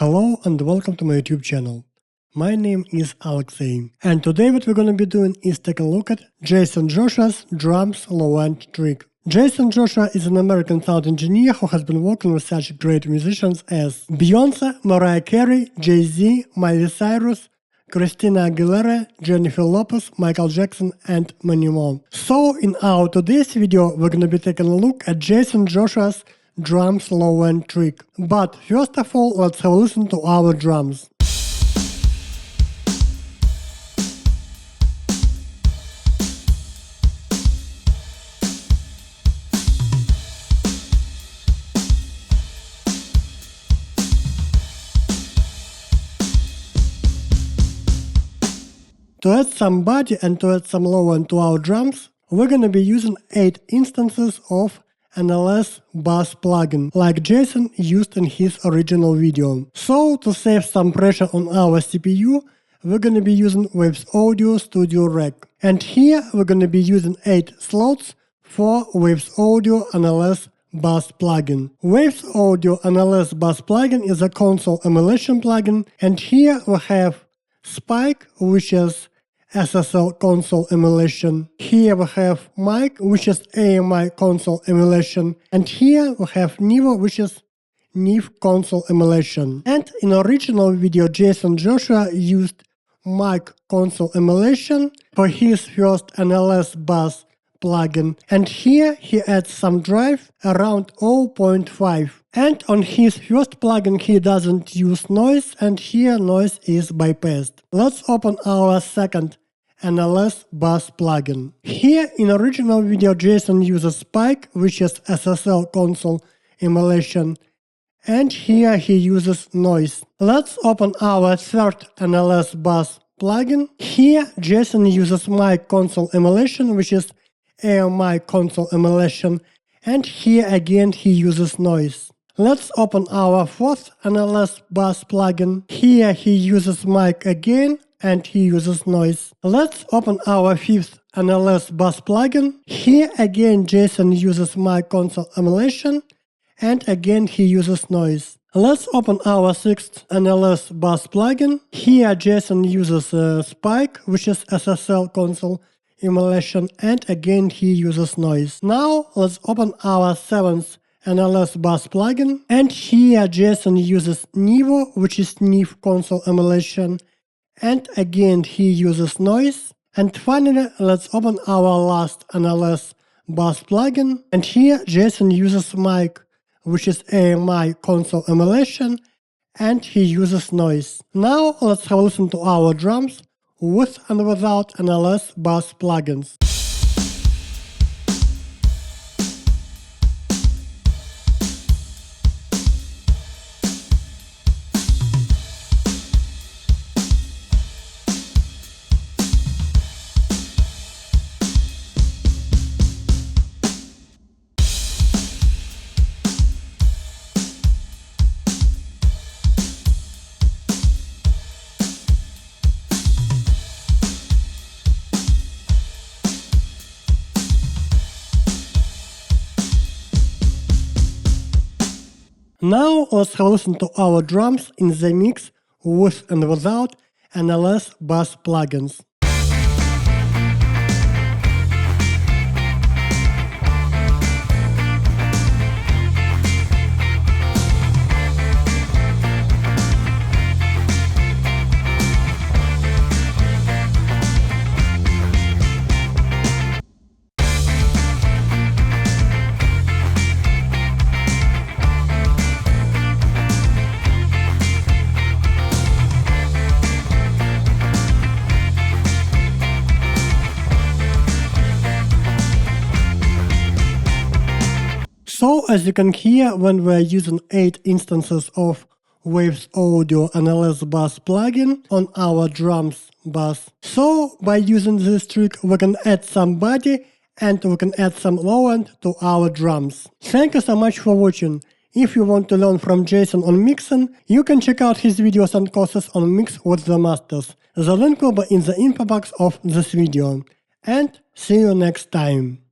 Hello and welcome to my YouTube channel. My name is Alexey, and today what we're gonna be doing is take a look at Jaycen Joshua's drums low-end trick. Jaycen Joshua is an American sound engineer who has been working with such great musicians as Beyoncé, Mariah Carey, Jay-Z, Miley Cyrus, Christina Aguilera, Jennifer Lopez, Michael Jackson, and many more. So in our today's video, we're gonna be taking a look at Jaycen Joshua's drums low-end trick. But first of all, let's have a listen to our drums. To add some body and to add some low end to our drums, we're gonna be using 8 instances of NLS bass plugin, like Jaycen used in his original video. So, to save some pressure on our CPU, we're gonna be using Waves Audio Studio Rack. And here we're gonna be using 8 slots for Waves Audio NLS bass plugin. Waves Audio NLS bass plugin is a console emulation plugin, and here we have Spike, which is SSL console emulation. Here we have Mic, which is AMI console emulation. And here we have Nivo, which is NIV console emulation. And in original video, Jaycen Joshua used Mic console emulation for his first NLS bass plugin. And here he adds some drive around 0.5. And on his first plugin he doesn't use noise, and here noise is bypassed. Let's open our second NLS bass plugin. Here in original video Jaycen uses Spike, which is SSL console emulation, and here he uses noise. Let's open our third NLS bass plugin. Here Jaycen uses Mic console emulation, which is AMI console emulation, and here again he uses noise. Let's open our fourth NLS bass plugin. Here he uses Mic again, and he uses noise. Let's open our fifth NLS bass plugin. Here again Jaycen uses Mic console emulation, and again he uses noise. Let's open our sixth NLS bass plugin. Here Jaycen uses Spike, which is SSL console emulation, and again he uses noise. Now let's open our seventh NLS bass plugin, and here Jaycen uses Nivo, which is NIV console emulation, and again he uses noise. And finally, let's open our last NLS bass plugin, and here Jaycen uses Mic, which is AMI console emulation, and he uses noise. Now let's have a listen to our drums with and without NLS bass plugins. Now let's have a listen to our drums in the mix with and without NLS bass plugins. So, as you can hear, when we're using 8 instances of Waves Audio NLS bass plugin on our drums bass. So, by using this trick, we can add some body and we can add some low end to our drums. Thank you so much for watching. If you want to learn from Jaycen on mixing, you can check out his videos and courses on Mix with the Masters. The link will be in the info box of this video. And see you next time.